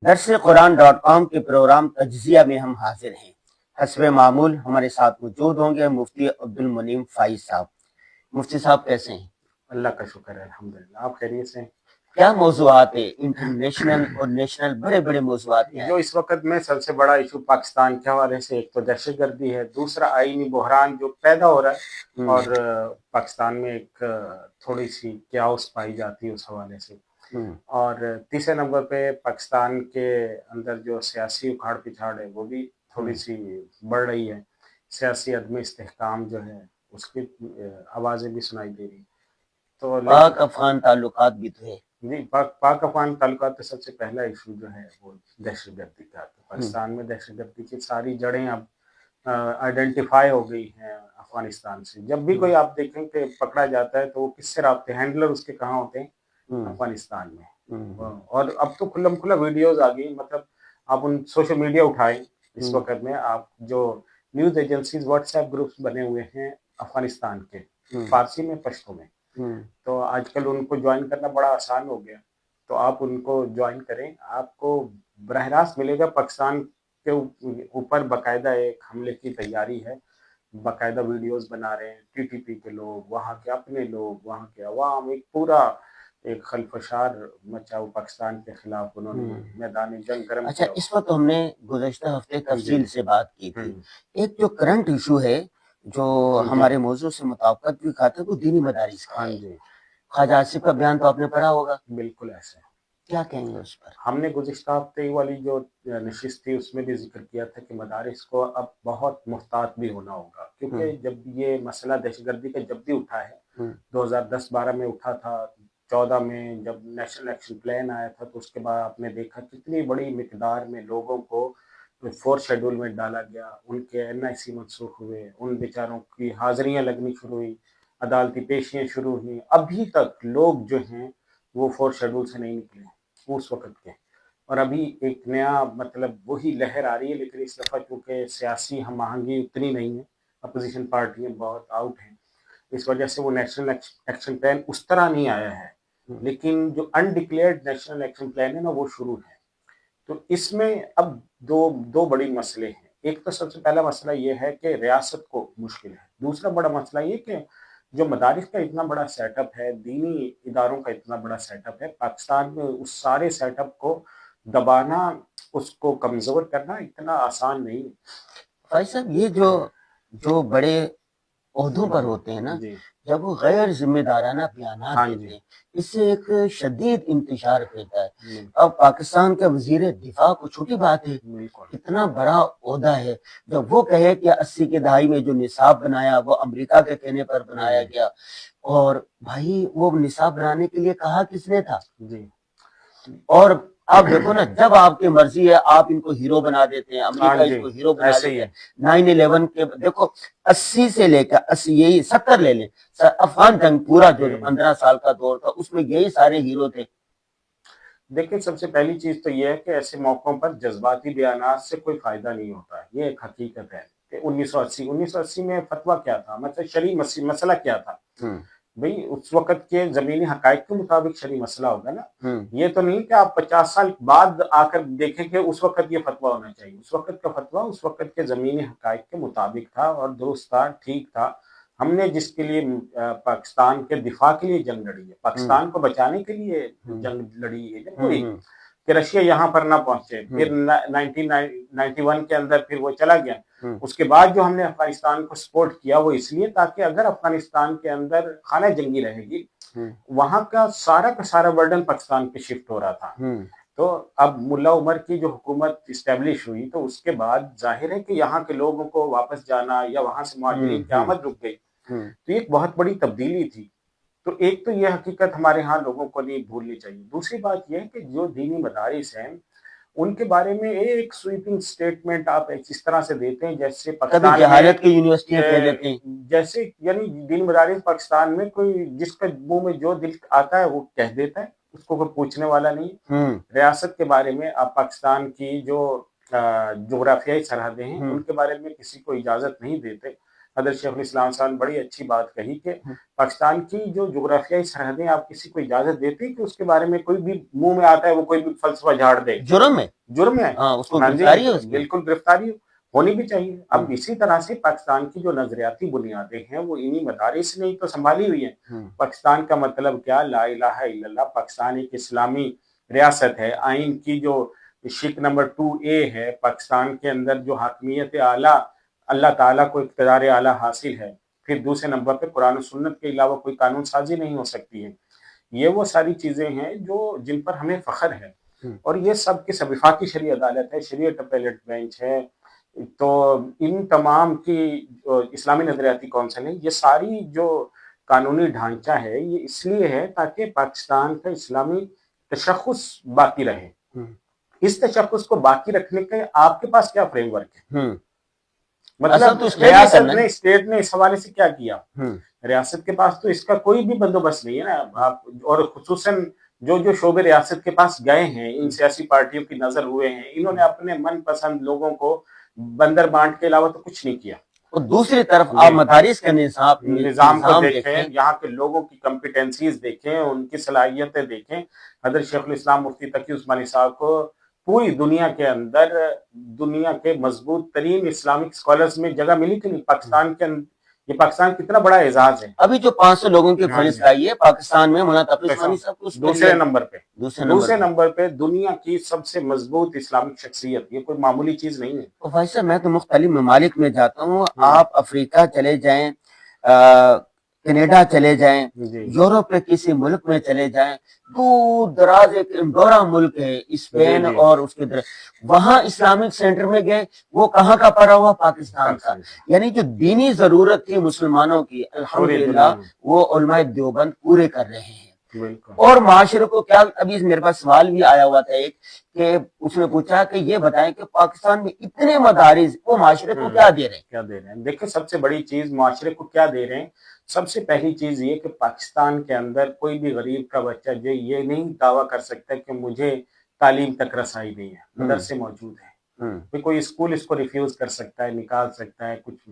درسقرآن.com کے پروگرام تجزیہ میں ہم حاضر ہیں۔ حسب معمول ہمارے ساتھ موجود ہوں گے مفتی عبدالمنعم فائز صاحب۔ مفتی صاحب کیسے ہیں؟ اللہ کا شکر ہے، الحمدللہ۔ آپ خیریت سے ہیں؟ کیا موضوعات ہیں انٹرنیشنل اور نیشنل، بڑے بڑے موضوعات ہیں جو اس وقت میں سب سے بڑا ایشو پاکستان کے حوالے سے، ایک تو دہشت گردی ہے، دوسرا آئینی بحران جو پیدا ہو رہا ہے، اور پاکستان میں ایک تھوڑی سی کیاؤس پائی جاتی ہے اس حوالے سے، اور تیسرے نمبر پہ پاکستان کے اندر جو سیاسی اکھاڑ پچھاڑ ہے وہ بھی تھوڑی سی بڑھ رہی ہے، سیاسی عدم استحکام جو ہے اس کی آوازیں بھی سنائی دے رہی ہیں۔ تو پاک افغان تعلقات بھی تو ہے جی، پاک افغان تعلقات کا سب سے پہلا ایشو جو ہے وہ دہشت گردی کا ہے۔ پاکستان میں دہشت گردی کی ساری جڑیں اب آئیڈینٹیفائی ہو گئی ہیں افغانستان سے۔ جب بھی کوئی آپ دیکھیں کہ پکڑا جاتا ہے تو وہ کس سے رابطے، ہینڈلر اس کے کہاں ہوتے ہیں؟ افغانستان میں۔ اور اب تو کھلم کھلا ویڈیوز آ گئی، مطلب آپ ان سوشل میڈیا اٹھائیں اس وقت میں، آپ جو news agencies what's app groups بنے ہوئے ہیں افغانستان کے، فارسی میں، پشتو میں، تو آج کل ان کو جوائن کرنا بڑا آسان ہو گیا، تو آپ ان کو جوائن کریں، آپ کو براہ راست ملے گا پاکستان کے اوپر باقاعدہ ایک حملے کی تیاری ہے، باقاعدہ ویڈیوز بنا رہے ہیں ٹی ٹی پی کے لوگ، وہاں کے اپنے لوگ، وہاں کے عوام، ایک پورا ایک خلفشار مچا پاکستان کے خلاف انہوں نے میدان جنگ گرم اچھا، کیا۔ اس وقت ہم نے گزشتہ ہفتے تفصیل سے بات کی تھی، ایک جو کرنٹ ایشو ہے جو ہمارے موضوع سے مطابقت بھی کھاتا ہے وہ دینی مدارس کا ہے۔ خواجہ آصف کا بیان تو آپ نے پڑھا ہوگا، بالکل ایسے کیا کہیں گے اس پر؟ ہم نے گزشتہ ہفتے والی جو نشست تھی اس میں بھی ذکر کیا تھا کہ مدارس کو اب بہت محتاط بھی ہونا ہوگا، کیونکہ جب یہ مسئلہ دہشت گردی کا جب بھی اٹھا ہے، 2010-12 میں اٹھا تھا، 14 میں جب نیشنل ایکشن پلان آیا تھا، تو اس کے بعد آپ نے دیکھا کتنی بڑی مقدار میں لوگوں کو فورتھ شیڈول میں ڈالا گیا، ان کے این آئی سی منسوخ ہوئے، ان بیچاروں کی حاضریاں لگنی شروع ہوئی، عدالتی پیشیاں شروع ہوئیں، ابھی تک لوگ جو ہیں وہ فورتھ شیڈول سے نہیں نکلے اس وقت کے، اور ابھی ایک نیا مطلب وہی لہر آ رہی ہے، لیکن اس دفعہ چونکہ سیاسی ہم آہنگی اتنی نہیں ہے، اپوزیشن پارٹیاں بہت آؤٹ ہیں، اس وجہ سے وہ نیشنل ایکشن پلان اس طرح نہیں آیا ہے، لیکن جو انڈکلیئرڈ نیشنل ایکشن پلان ہے نا وہ شروع ہے۔ تو اس میں اب دو بڑی مسئلے ہیں، ایک تو سب سے پہلا مسئلہ یہ ہے کہ ریاست کو مشکل ہے، دوسرا بڑا مسئلہ یہ کہ جو مدارس کا اتنا بڑا سیٹ اپ ہے، دینی اداروں کا اتنا بڑا سیٹ اپ ہے پاکستان میں، اس سارے سیٹ اپ کو دبانا، اس کو کمزور کرنا اتنا آسان نہیں ہے۔ فائز صاحب، یہ جو بڑے عہدوں پر ہوتے ہیں نا، جب وہ غیر ذمہ دارانہ بیانات دیتے ہیں، اس سے ایک شدید انتشار پھیلتا ہے۔ اب پاکستان کا وزیر دفاع کو چھوٹی بات ہے، اتنا بڑا عہدہ ہے، جب وہ کہے کہ 80 کے دہائی میں جو نصاب بنایا وہ امریکہ کے کہنے پر بنایا گیا، اور بھائی وہ نصاب بنانے کے لیے کہا کس نے تھا؟ اور آپ دیکھو نا، جب آپ کی مرضی ہے آپ ان کو ہیرو بنا دیتے ہیں، امریکہ اس کو ہیرو بنا دیتے ہیں۔ 9/11 کے دیکھو 80 سے لے کر 80 یہی 70 لے لیں، افغان جنگ پورا جو 15 سال کا دور تھا اس میں یہی سارے ہیرو تھے۔ دیکھیں، سب سے پہلی چیز تو یہ ہے کہ ایسے موقعوں پر جذباتی بیانات سے کوئی فائدہ نہیں ہوتا ہے، یہ ایک حقیقت ہے کہ 1980 میں فتویٰ کیا تھا، مطلب شرعی مسئلہ کیا تھا، بھئی اس وقت کے زمینی حقائق کے مطابق شرعی مسئلہ ہوگا نا، یہ تو نہیں کہ آپ 50 سال بعد آ کر دیکھیں کہ اس وقت یہ فتویٰ ہونا چاہیے، اس وقت کا فتویٰ اس وقت کے زمینی حقائق کے مطابق تھا اور درست تھا، ٹھیک تھا۔ ہم نے جس کے لیے پاکستان کے دفاع کے لیے جنگ لڑی ہے، پاکستان کو بچانے کے لیے جنگ لڑی ہے، جب وہی کہ رشیا یہاں پر نہ پہنچے، پھر 1991 کے اندر پھر وہ چلا گیا، اس کے بعد جو ہم نے افغانستان کو سپورٹ کیا وہ اس لیے تاکہ اگر افغانستان کے اندر خانہ جنگی رہے گی، وہاں کا سارا برڈن پاکستان پہ شفٹ ہو رہا تھا۔ تو اب ملا عمر کی جو حکومت اسٹیبلش ہوئی تو اس کے بعد ظاہر ہے کہ یہاں کے لوگوں کو واپس جانا یا وہاں سے مہاجرین کی آمد رک گئی، تو ایک بہت بڑی تبدیلی تھی۔ تو ایک تو یہ حقیقت ہمارے ہاں لوگوں کو نہیں بھولنی چاہیے، دوسری بات یہ ہے کہ جو دینی مدارس ہیں ان کے بارے میں ایک سویپنگ سٹیٹمنٹ آپ اس طرح سے دیتے ہیں جیسے پاکستان جہالت کی یونیورسٹیاں کہہ دیتے ہیں، جیسے یعنی دینی مدارس پاکستان میں کوئی جس کے منہ میں جو دل آتا ہے وہ کہہ دیتا ہے، اس کو کوئی پوچھنے والا نہیں۔ ریاست کے بارے میں آپ پاکستان کی جو جغرافیائی سرحدیں ہیں ان کے بارے میں کسی کو اجازت نہیں دیتے، حضرت شیخ الاسلام صاحب نے بڑی اچھی بات کہی کہ پاکستان کی جو جغرافیائی سرحدیں آپ کسی کو اجازت دیتے ہیں کہ اس کے بارے میں کوئی بھی منہ میں آتا ہے وہ کوئی بھی فلسفہ جھاڑ دے؟ جرم ہے، جرم ہے، اس کو گرفتاری ہے، بالکل گرفتاری ہونی بھی چاہیے۔ اب اسی طرح سے پاکستان کی جو نظریاتی بنیادیں ہیں وہ انہی مدارس نے تو سنبھالی ہوئی ہیں۔ پاکستان کا مطلب کیا؟ لا الہ الا اللہ۔ پاکستان ایک اسلامی ریاست ہے۔ آئین کی جو شق نمبر 2A ہے، پاکستان کے اندر جو حاکمیت اعلیٰ اللہ تعالیٰ کو اقتدار اعلیٰ حاصل ہے۔ پھر دوسرے نمبر پہ قرآن و سنت کے علاوہ کوئی قانون سازی نہیں ہو سکتی ہے۔ یہ وہ ساری چیزیں ہیں جن پر ہمیں فخر ہے، اور یہ سب کے سب وفاقی شرعی عدالت ہے، شریعت اپیلیٹ بینچ ہے، تو ان تمام کی اسلامی نظریاتی کونسل ہے۔ یہ ساری جو قانونی ڈھانچہ ہے یہ اس لیے ہے تاکہ پاکستان کا اسلامی تشخص باقی رہے۔ اس تشخص کو باقی رکھنے کے آپ کے پاس کیا فریم ورک ہے؟ مطلب ریاست نے، اسٹیٹ نے اس حوالے سے کیا کیا؟ ریاست کے پاس تو اس کا کوئی بھی بندوبست نہیں ہے نا۔ اور خصوصاً جو شعبے ریاست کے پاس گئے ہیں، ان سیاسی پارٹیوں کی نظر ہوئے ہیں، انہوں نے اپنے من پسند لوگوں کو بندر بانٹ کے علاوہ تو کچھ نہیں کیا۔ اور دوسری طرف آپ مدارس کا نظام کو دیکھیں، یہاں کے لوگوں کی کمپیٹنسیز دیکھیں، ان کی صلاحیتیں دیکھیں۔ حضرت شیخ الاسلام مفتی تقی عثمانی صاحب کو پوری دنیا کے اندر دنیا کے مضبوط ترین اسلامک اسکالرز میں جگہ ملی کہ نہیں؟ پاکستان کے اندر یہ پاکستان کتنا بڑا اعزاز ہے۔ ابھی جو 500 لوگوں کی فہرست آئی ہے پاکستان میں، مولانا تقی عثمانی صاحب کو دوسرے نمبر پہ دنیا کی سب سے مضبوط اسلامک شخصیت، یہ کوئی معمولی چیز نہیں ہے۔ بھائی صاحب میں تو مختلف ممالک میں جاتا ہوں، آپ افریقہ چلے جائیں، کینیڈا چلے جائیں، یورپ کے کسی ملک میں چلے جائیں، دور دراز ایک انڈورا ملک ہے اسپین، اور اس کے وہاں اسلامک سینٹر میں گئے، وہ کہاں کا پڑا ہوا؟ پاکستان کا۔ یعنی جو دینی ضرورت تھی مسلمانوں کی، الحمدللہ وہ علماء دیوبند پورے کر رہے ہیں۔ اور معاشرے کو کیا، ابھی میرے پاس سوال بھی آیا ہوا تھا ایک، کہ اس نے پوچھا کہ یہ بتائیں کہ پاکستان میں اتنے مدارس، وہ معاشرے کو کیا دے رہے ہیں؟ دیکھیں سب سے بڑی چیز معاشرے کو کیا دے رہے ہیں، سب سے پہلی چیز یہ کہ پاکستان کے اندر کوئی بھی غریب کا بچہ جو یہ نہیں دعویٰ کر سکتا کہ مجھے تعلیم تک رسائی نہیں ہے، مدرسے موجود ہیں۔ کوئی اسکول اس کو ریفیوز کر سکتا ہے، نکال سکتا ہے کچھ،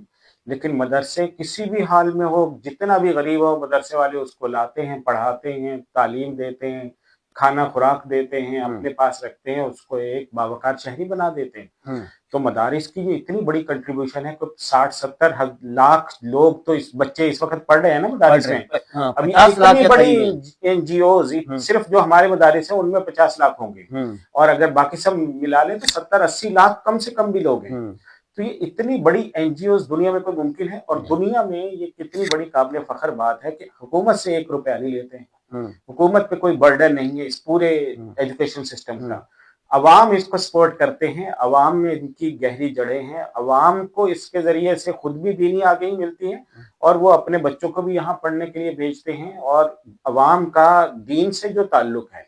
لیکن مدرسے کسی بھی حال میں ہو، جتنا بھی غریب ہو، مدرسے والے اس کو لاتے ہیں، پڑھاتے ہیں، تعلیم دیتے ہیں، کھانا خوراک دیتے ہیں، اپنے پاس رکھتے ہیں، اس کو ایک باوقار شہری بنا دیتے ہیں۔ تو مدارس کی یہ اتنی بڑی کنٹریبیوشن ہے کہ 60-70 لاکھ لوگ تو بچے اس وقت پڑھ رہے ہیں نا مدارس میں۔ ابھی اتنی بڑی NGOز صرف جو ہمارے مدارس ہیں ان میں 50 لاکھ ہوں گے، اور اگر باقی سب ملا لیں تو 70-80 لاکھ کم سے کم بھی لوگ ہیں۔ تو یہ اتنی بڑی NGOز دنیا میں کوئی ممکن ہے؟ اور دنیا میں یہ کتنی بڑی قابل فخر بات ہے کہ حکومت سے 1 روپیہ نہیں لیتے ہیں، حکومت پہ کوئی برڈن نہیں ہے اس پورے ایجوکیشن سسٹم کا۔ عوام اس کو سپورٹ کرتے ہیں، عوام میں ان کی گہری جڑیں ہیں، عوام کو اس کے ذریعے سے خود بھی دینی آگاہی ملتی ہے، اور وہ اپنے بچوں کو بھی یہاں پڑھنے کے لیے بھیجتے ہیں، اور عوام کا دین سے جو تعلق ہے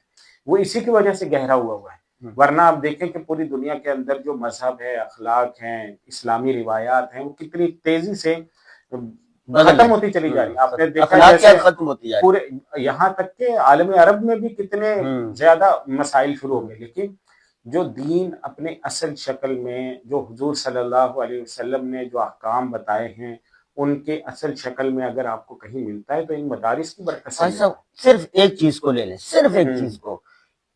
وہ اسی کی وجہ سے گہرا ہوا ہے۔ ورنہ آپ دیکھیں کہ پوری دنیا کے اندر جو مذہب ہے، اخلاق ہیں، اسلامی روایات ہیں، وہ کتنی تیزی سے ختم ہوتی چلی جا رہی ہے۔ آپ نے دیکھا جیسے پورے یہاں تک کہ عالم عرب میں بھی کتنے زیادہ مسائل شروع ہو گئے، لیکن جو دین اپنے اصل شکل میں، جو حضور صلی اللہ علیہ وسلم نے جو احکام بتائے ہیں ان کے اصل شکل میں اگر آپ کو کہیں ملتا ہے تو ان مدارس کی برکت سے۔ صرف ایک چیز کو لے لیں، صرف ایک چیز کو،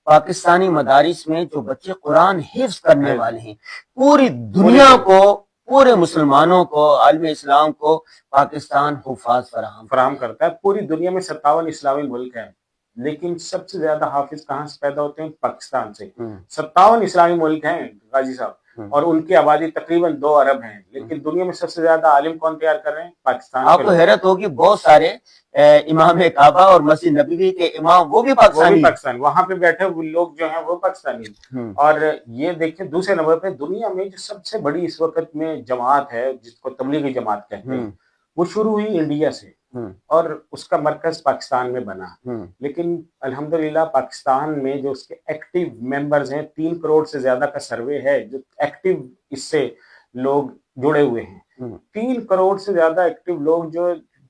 پاکستانی مدارس میں جو بچے قرآن حفظ کرنے والے ہیں، پوری دنیا کو، پورے مسلمانوں کو، عالم اسلام کو پاکستان حفاظ فراہم کرتا ہے۔ پوری دنیا میں 57 اسلامی ملک ہیں، لیکن سب سے زیادہ حافظ کہاں سے پیدا ہوتے ہیں؟ پاکستان سے۔ 57 اسلامی ملک ہیں غازی صاحب، اور ان کی آبادی تقریباً 2 ارب ہیں، لیکن دنیا میں سب سے زیادہ عالم کون تیار کر رہے ہیں؟ پاکستان۔ آپ کو حیرت ہوگی بہت سارے امام کعبہ اور مسجد نبوی کے امام وہ بھی پاکستانی، وہاں پہ بیٹھے ہوئے لوگ جو ہیں وہ پاکستانی۔ اور یہ دیکھیں دوسرے نمبر پہ دنیا میں جو سب سے بڑی اس وقت میں جماعت ہے جس کو تبلیغی جماعت کہتے ہیں، وہ شروع ہوئی انڈیا سے، اور اس کا مرکز پاکستان میں بنا، لیکن الحمدللہ پاکستان میں جو اس کے ایکٹیو ممبرز ہیں، 3 کروڑ سے زیادہ کا سروے ہے جو ایکٹیو اس سے لوگ جڑے ہوئے ہیں، 3 کروڑ سے زیادہ ایکٹیو لوگ جو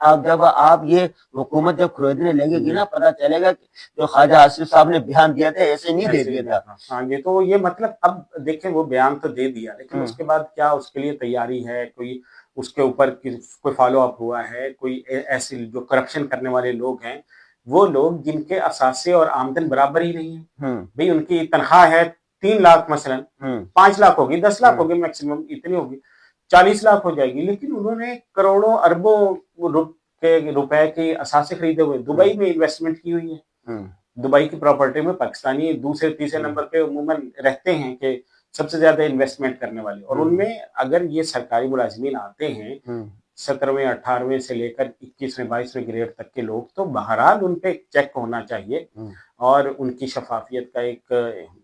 اب جب آپ یہ حکومت جب خریدنے لگے گی نا پتہ چلے گا کہ جو خواجہ آصف صاحب نے بیان دیا تھا ایسے نہیں دے دیا تھا. ہاں جی، تو یہ مطلب اب دیکھیں وہ بیان تو دے دیا لیکن اس کے بعد کیا اس کے لیے تیاری ہے, کوئی اس کے اوپر کوئی فالو اپ ہوا ہے, کوئی ایسے جو کرپشن کرنے والے لوگ ہیں وہ لوگ جن کے اثاثے اور آمدن برابر ہی نہیں ہے, بھئی ان کی تنخواہ ہے 3 لاکھ مثلا 5 لاکھ ہوگی 10 لاکھ ہوگی میکسیمم اتنی ہوگی 40 لاکھ ہو جائے گی, لیکن انہوں نے کروڑوں اربوں روپے کے اثاثے خریدے ہوئے, دبئی میں انویسٹمنٹ کی ہوئی ہے. دبئی کی پراپرٹی میں پاکستانی دوسرے تیسرے نمبر پہ عموماً رہتے ہیں کہ سب سے زیادہ انویسٹمنٹ کرنے والے, اور ان میں اگر یہ سرکاری ملازمین آتے ہیں 17ویں 18ویں سے لے کر 21ویں 22ویں گریڈ تک کے لوگ, تو بہرحال ان پہ چیک ہونا چاہیے اور ان کی شفافیت کا ایک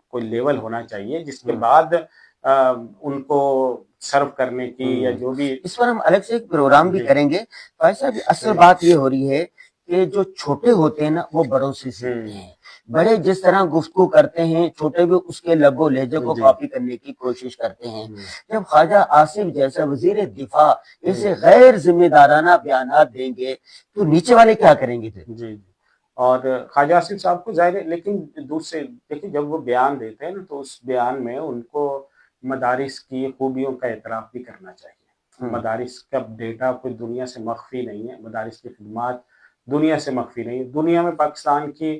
کوئی لیول ہونا چاہیے جس کے بعد ان کو سرو کرنے کی یا جو بھی. اس پر ہم الگ سے ایک پروگرام بھی کریں گے. بھائی صاحب اصل بات یہ ہو رہی ہے کہ جو چھوٹے ہوتے ہیں نا وہ بڑوں سے سیکھتے ہیں, بڑے جس طرح گفتگو کرتے ہیں چھوٹے بھی اس کے لب و لہجے کو کاپی کرنے کی کوشش کرتے ہیں. جب خواجہ آصف جیسا وزیر دفاع ایسے غیر ذمہ دارانہ بیانات دیں گے تو نیچے والے کیا کریں گے پھر؟ جی, اور خواجہ آصف صاحب کو ظاہر ہے, لیکن دوسرے دیکھیں جب وہ بیان دیتے ہیں نا تو اس بیان میں ان کو مدارس کی خوبیوں کا اعتراف بھی کرنا چاہیے. مدارس کا ڈیٹا کوئی دنیا سے مخفی نہیں ہے, مدارس کی خدمات دنیا سے مخفی نہیں ہے. دنیا میں پاکستان کی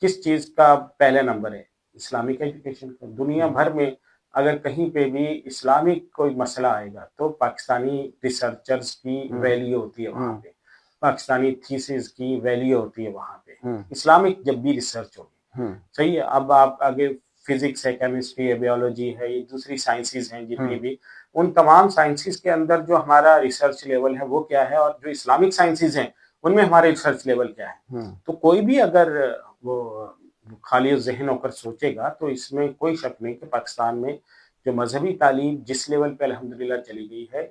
کس چیز کا پہلا نمبر ہے؟ اسلامک ایجوکیشن کا. دنیا بھر میں اگر کہیں پہ بھی اسلامک کوئی مسئلہ آئے گا تو پاکستانی ریسرچرز کی ویلیو ہوتی ہے وہاں پہ, پاکستانی تھیسز کی ویلیو ہوتی ہے وہاں پہ, اسلامک جب بھی ریسرچ ہوگی. صحیح ہے, اب آپ آگے فزکس ہے, کیمسٹری ہے, بیولوجی ہے, یہ دوسری سائنسز ہیں جتنی بھی, ان تمام سائنسز کے اندر جو ہمارا ریسرچ لیول ہے وہ کیا ہے, اور جو اسلامک سائنسز ہیں ان میں ہمارا ریسرچ لیول کیا ہے. تو کوئی بھی اگر وہ خالی ذہن ہو کر سوچے گا تو اس میں کوئی شک نہیں کہ پاکستان میں جو مذہبی تعلیم جس لیول پہ الحمدللہ چلی گئی ہے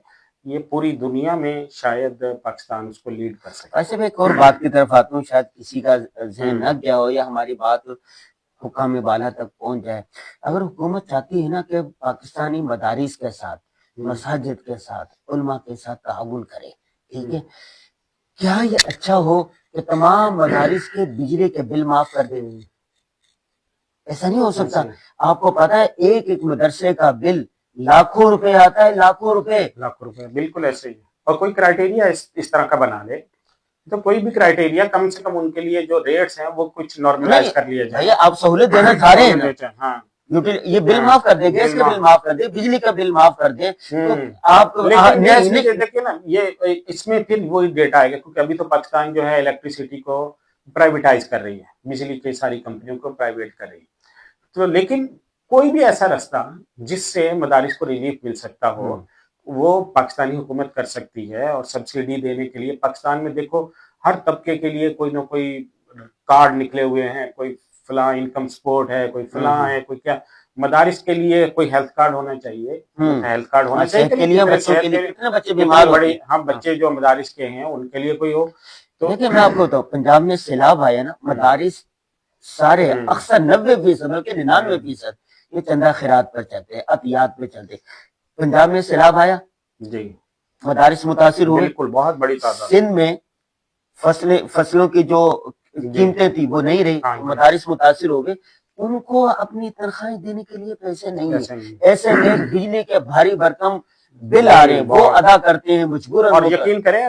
یہ پوری دنیا میں شاید پاکستان اس کو لیڈ کر سکے. ایسے میں ایک اور بات کی طرف آتا ہوں, شاید کسی کا ذہن نہ گیا ہو یا ہماری بات حکام بالا تک پہنچ جائے. اگر حکومت چاہتی ہے نا کہ پاکستانی مدارس کے ساتھ مساجد کے ساتھ علماء کے ساتھ تعاون کرے, ٹھیک ہے, کیا یہ اچھا ہو کہ تمام مدارس کے بجلی کے بل معاف کر دیں؟ ایسا نہیں ہو سکتا. آپ کو پتا ہے ایک ایک مدرسے کا بل لاکھوں روپے آتا ہے, لاکھوں روپے. بالکل ایسے ہی. اور کوئی کرائٹیریا اس طرح کا بنا لے, تو کوئی بھی کرائٹیریا کم سے کم ان کے لیے جو ریٹس ہیں وہ کچھ نارملائز کر لیا جائے. آپ سہولت دینا چاہ رہے ہیں, یہ بل معاف کر دیں, گیس کا بل معاف کر دیں, بجلی کا بل معاف کر دیں. آپ دیکھیں نا یہ اس میں پھر وہی ڈیٹا آئے گا, کیونکہ ابھی تو پاکستان جو ہے الیکٹریسٹی کو پرائیویٹائز کر رہی ہے, بجلی کی ساری کمپنیوں کو پرائیویٹ کر رہی ہے. تو لیکن کوئی بھی ایسا رستہ جس سے مدارس کو ریلیف مل سکتا ہو وہ پاکستانی حکومت کر سکتی ہے. اور سبسڈی دینے کے لیے پاکستان میں دیکھو ہر طبقے کے لیے کوئی نہ کوئی کارڈ نکلے ہوئے ہیں, کوئی فلاں انکم سپورٹ ہے, کوئی فلاں ہے, کوئی کیا. مدارس کے لیے کوئی ہیلتھ کارڈ ہونا چاہیے, ہیلتھ کارڈ ہونا چاہیے. ہم بچے جو مدارس کے ہیں ان کے لیے کوئی ہو. تو دیکھیں میں آپ کو بتاؤں, پنجاب میں سیلاب آیا نا, مدارس سارے اکثر 90% بلکہ 99% یہ چندہ خیرات پر چلتے ہیں, عطیات پہ چلتے. پنجاب میں سیلاب آیا, جی مدارس متاثر ہوئے, بالکل بہت بڑی تعداد. سندھ میں فصلوں کی جو قیمتیں تھی وہ نہیں رہی, مدارس متاثر ہو گئے. ان کو اپنی تنخواہیں دینے کے لیے پیسے نہیں ہیں, ایسے میں بجلی کے بھاری بھرکم بل آ رہے ہیں وہ ادا کرتے ہیں مجبور. اور یقین کریں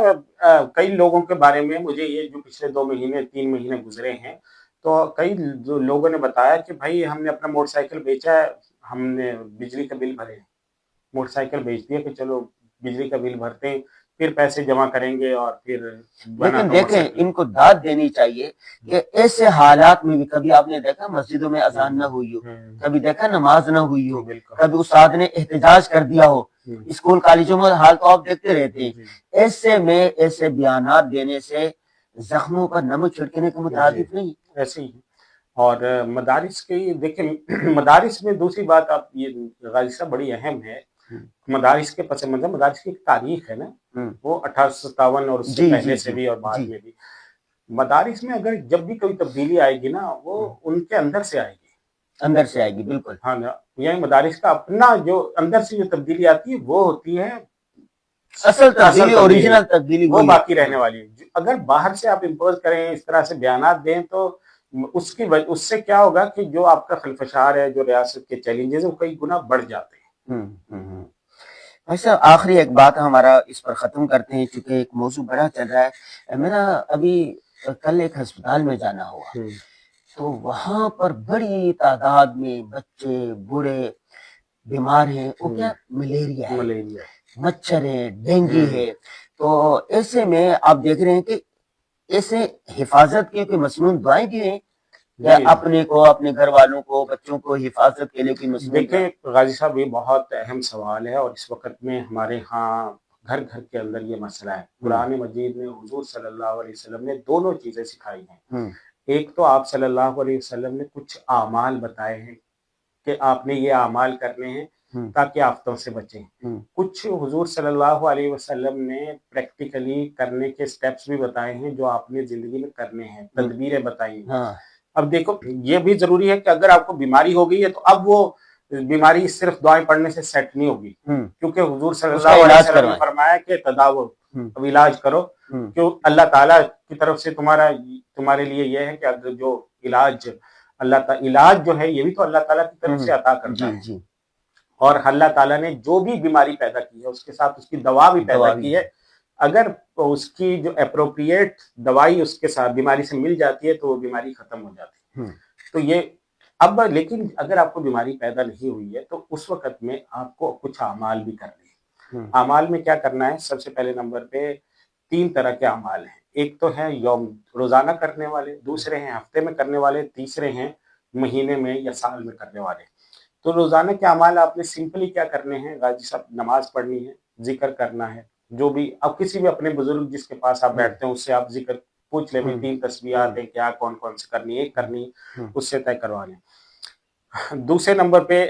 کئی لوگوں کے بارے میں مجھے یہ جو پچھلے 2 مہینے 3 مہینے گزرے ہیں تو کئی لوگوں نے بتایا کہ بھائی ہم نے اپنا موٹر سائیکل بیچا ہے, ہم نے بجلی کا بل بھرے, موٹر سائیکل بیچ دیا کہ چلو بجلی کا بل بھرتے ہیں پھر پیسے جمع کریں گے اور پھر. لیکن دیکھیں ان کو داد دینی چاہیے کہ ایسے حالات میں بھی کبھی آپ نے دیکھا مسجدوں میں اذان نہ ہوئی ہو, کبھی دیکھا نماز نہ ہوئی ہو, کبھی استاد نے احتجاج کر دیا ہو, اسکول کالجوں میں حال تو آپ دیکھتے رہتے ہیں. ایسے میں ایسے بیانات دینے سے زخموں پر نمک چھڑکنے کا مترادف نہیں. ایسے ہی. اور مدارس کی دیکھیں, مدارس میں دوسری بات آپ یہ غازی صاحب بڑی اہم ہے, مدارس کے پس منظر مدارس کی ایک تاریخ ہے نا, وہ 1857 اور اس سے پہلے سے بھی اور بعد میں بھی. مدارس میں اگر جب بھی کوئی تبدیلی آئے گی نا وہ ان کے اندر سے آئے گی, اندر سے آئے گی. بالکل ہاں نا, یعنی مدارس کا اپنا جو اندر سے جو تبدیلی آتی ہے وہ ہوتی ہے اصل تبدیلی اوریجنل تبدیلی وہ باقی رہنے والی ہے. اگر باہر سے آپ امپوز کریں اس طرح سے بیانات دیں تو اس سے کیا ہوگا کہ جو آپ کا خلفشار ہے, جو ریاست کے چیلنجز ہیں, وہ کئی گنا بڑھ جاتے ہیں. ایسا آخری ایک بات ہمارا اس پر ختم کرتے ہیں, چونکہ ایک موضوع بڑا چل رہا ہے. میرا ابھی کل ایک ہسپتال میں جانا ہوا, تو وہاں پر بڑی تعداد میں بچے بوڑھے بیمار ہیں. وہ کیا ملیریا ہے, مچھر ہے, ڈینگی ہے. تو ایسے میں آپ دیکھ رہے ہیں کہ ایسے حفاظت کے کوئی مصنون دعائیں بھی ہیں یا اپنے کو, اپنے گھر والوں کو, بچوں کو حفاظت کے لیے کوئی مصنون؟ دیکھیں غازی صاحب, یہ بہت اہم سوال ہے, اور اس وقت میں ہمارے ہاں گھر گھر کے اندر یہ مسئلہ ہے. قرآن مجید میں حضور صلی اللہ علیہ وسلم نے دونوں چیزیں سکھائی ہیں. ایک تو آپ صلی اللہ علیہ وسلم نے کچھ اعمال بتائے ہیں کہ آپ نے یہ اعمال کرنے ہیں تاکہ آفتوں سے بچیں. کچھ حضور صلی اللہ علیہ وسلم نے پریکٹیکلی کرنے کے سٹیپس بھی بتائے ہیں جو آپ نے زندگی میں کرنے ہیں, تدبیریں بتائی ہیں. اب دیکھو یہ بھی ضروری ہے کہ اگر آپ کو بیماری ہو گئی ہے تو اب وہ بیماری صرف دعائیں پڑھنے سے سیٹ نہیں ہوگی, کیونکہ حضور صلی اللہ علیہ وسلم نے فرمایا کہ تداو, اب علاج کرو. کیوں؟ اللہ تعالیٰ کی طرف سے تمہارے لیے یہ ہے کہ اگر جو علاج علاج جو ہے یہ بھی تو اللہ تعالیٰ کی طرف سے عطا کرتا ہے. اور اللہ تعالیٰ نے جو بھی بیماری پیدا کی ہے اس کے ساتھ اس کی دوا بھی پیدا کی ہے. اگر اس کی جو اپروپریٹ دوائی اس کے ساتھ بیماری سے مل جاتی ہے تو وہ بیماری ختم ہو جاتی ہے. تو یہ اب لیکن اگر آپ کو بیماری پیدا نہیں ہوئی ہے تو اس وقت میں آپ کو کچھ اعمال بھی کرنے ہیں. اعمال میں کیا کرنا ہے؟ سب سے پہلے نمبر پہ 3 طرح کے اعمال ہیں. ایک تو ہے روزانہ کرنے والے, دوسرے ہیں ہفتے میں کرنے والے, تیسرے ہیں مہینے میں یا سال میں کرنے والے. تو روزانہ کے اعمال آپ نے سمپلی کیا کرنے ہیں غازی صاحب؟ نماز پڑھنی ہے, ذکر کرنا ہے, جو بھی اب کسی بھی اپنے بزرگ جس کے پاس آپ بیٹھتے ہیں اس سے آپ ذکر پوچھ لیں, 3 تسبیحات ہیں کیا, کون کون سے کرنی, ایک کرنی, اس سے طے کروا لیں. دوسرے نمبر پہ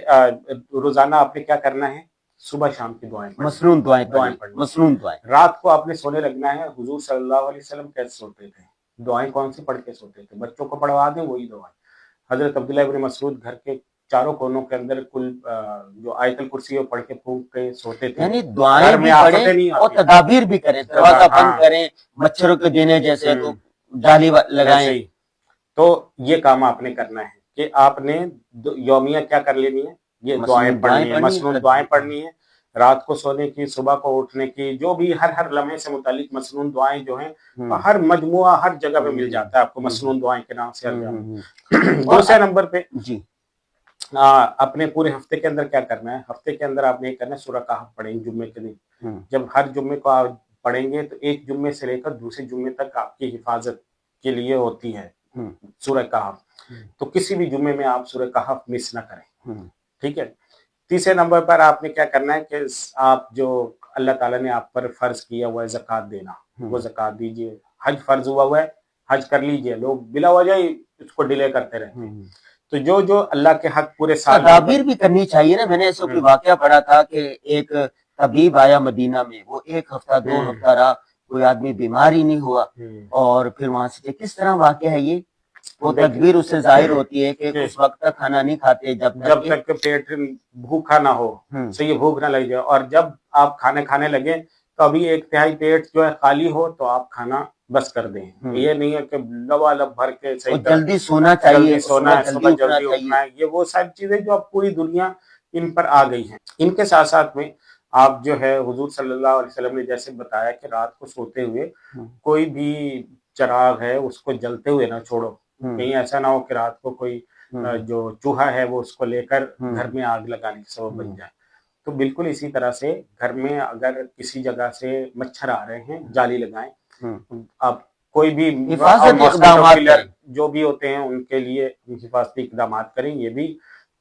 روزانہ آپ نے کیا کرنا ہے؟ صبح شام کی دعائیں, مصنون دعائیں پڑھنی. رات کو آپ نے سونے لگنا ہے. حضور صلی اللہ علیہ وسلم کیسے سوتے تھے؟ دعائیں کون سی پڑھ کے سوتے تھے؟ بچوں کو پڑھوا دیں وہی دعائیں. حضرت عبداللہ ابن مسعود گھر کے چاروں کونوں کے اندر کل جو آیت الکرسی پڑھ کے پھونک کے سوتے تھے. یعنی دعائیں بھی پڑھیں اور تدابیر بھی کریں, دروازہ بند کریں, مچھروں کے دینے جیسے تو جالی لگائیں. تو یہ کام آپ نے کرنا ہے کہ آپ نے یومیہ کیا کر لینی ہے؟ یہ دعائیں پڑھنی ہے, مصنون دعائیں پڑھنی ہے. رات کو سونے کی, صبح کو اٹھنے کی, جو بھی ہر لمحے سے متعلق مصنون دعائیں جو ہیں ہر مجموعہ ہر جگہ پہ مل جاتا ہے آپ کو مصنون دعائیں کے نام سے. دوسرے نمبر پہ اپنے پورے ہفتے کے اندر کیا کرنا ہے؟ ہفتے کے اندر آپ نے یہ کرنا ہے سورہ کہف پڑھیں جمعے کے دن. جب ہر جمعے کو آپ پڑھیں گے تو ایک جمعے سے لے کر دوسرے جمعے تک آپ کی حفاظت کے لیے ہوتی ہے سورہ کہف. تو کسی بھی جمعے میں آپ سورہ کہف مس نہ کریں, ٹھیک ہے. تیسرے نمبر پر آپ نے کیا کرنا ہے کہ آپ جو اللہ تعالیٰ نے آپ پر فرض کیا ہوا ہے زکوٰۃ دینا, وہ زکوٰۃ دیجیے. حج فرض ہوا ہے, حج کر لیجیے. لوگ بلا وجہ ہی اس کو ڈیلے کرتے رہتے ہیں. تو جو اللہ کے حق پورے سال تدابیر بھی کرنی چاہیے نا. میں نے ایسا کوئی واقعہ پڑھا تھا کہ ایک طبیب آیا مدینہ میں, وہ 1 ہفتہ 2 ہفتہ رہا, کوئی آدمی بیمار ہی نہیں ہوا, اور پھر وہاں سے کس طرح واقعہ ہے یہ؟ وہ تدبیر اس سے ظاہر ہوتی ہے کہ اس وقت تک کھانا نہیں کھاتے جب تک کہ پیٹ بھوکا نہ ہو, صحیح بھوک نہ لگ جائے. اور جب آپ کھانے لگے تو ابھی 1/3 پیٹ جو ہے خالی ہو تو آپ کھانا بس کر دیں. یہ نہیں ہے کہ لبالب بھر کے جلدی سونا چاہیے, سونا ہے, صبح جلدی اٹھنا ہے. یہ وہ ساری چیزیں جو اب پوری دنیا ان پر آ گئی ہیں. ان کے ساتھ ساتھ میں آپ جو ہے حضور صلی اللہ علیہ وسلم نے جیسے بتایا کہ رات کو سوتے ہوئے کوئی بھی چراغ ہے اس کو جلتے ہوئے نہ چھوڑو. کہیں ایسا نہ ہو کہ رات کو کوئی جو چوہا ہے وہ اس کو لے کر گھر میں آگ لگانے کا سبب بن جائے. تو بالکل اسی طرح سے گھر میں اگر کسی جگہ سے مچھر آ رہے ہیں جالی لگائیں. آپ کوئی بھی جو بھی ہوتے ہیں ان کے لیے حفاظتی اقدامات کریں. یہ بھی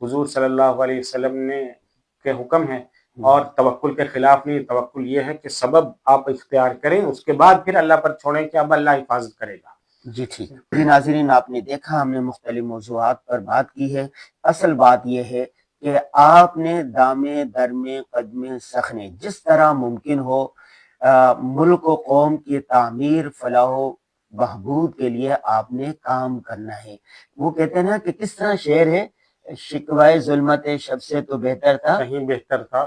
حضور صلی اللہ علیہ وسلم نے کے حکم ہے, اور توکل کے خلاف نہیں. توکل یہ ہے کہ سبب آپ اختیار کریں, اس کے بعد پھر اللہ پر چھوڑیں کہ اب اللہ حفاظت کرے گا. جی ٹھیک. جی ناظرین, آپ نے دیکھا ہم نے مختلف موضوعات پر بات کی ہے. اصل بات یہ ہے کہ آپ نے دامے درمے قدمے سخنے جس طرح ممکن ہو ملک و قوم کی تعمیر فلاح و بہبود کے لیے آپ نے کام کرنا ہے. وہ کہتے ہیں نا کہ کس طرح شعر ہے, شکوائے ظلمت شب سے تو بہتر تھا, کہیں بہتر تھا